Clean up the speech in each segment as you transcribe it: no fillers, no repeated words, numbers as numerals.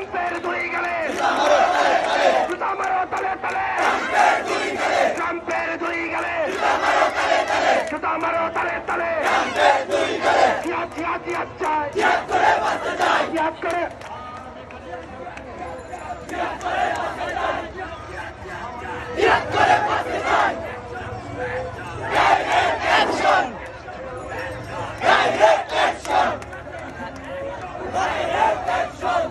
ট্রাম্পের দুই গেলে জুতা মারো তালে তালে ট্রাম্পের দুই গেলে জুতা মারো তালে তালে জিহাদ জিহাদ জিহাদ চাই জিহাদ করে বাঁচতে চাই জিহাদ করে বাঁচতে চাই direct action direct action direct action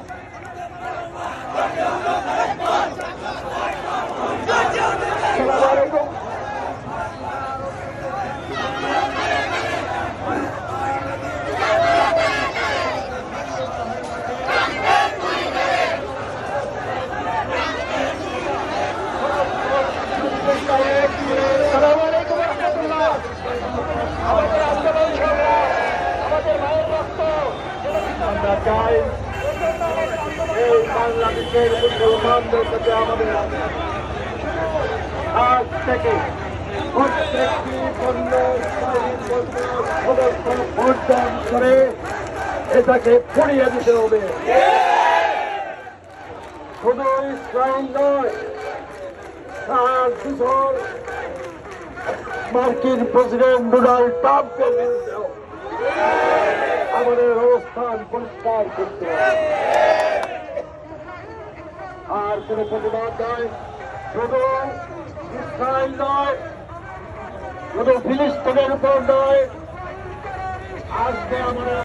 আমরা চাই এই বাংলাদেশের মুসলমানদের কাছে আমাদের আজ থেকে প্রত্যেকটি পণ্য ভোটদান করে এটাকে পুড়িয়ে দিতে হবে। শুধু ইসরায়েল নয়, তার দূষণ মার্কিন প্রেসিডেন্ট ডোনাল্ড ট্রাম্পের বিরুদ্ধে আমাদের অবস্থান পরিষ্কার করতে হবে। আর কোন প্রতিবাদ নয়, শুধু ইসরায়েল নয়, শুধু ফিলিস্তিনের উপর নয়, আজকে আমাদের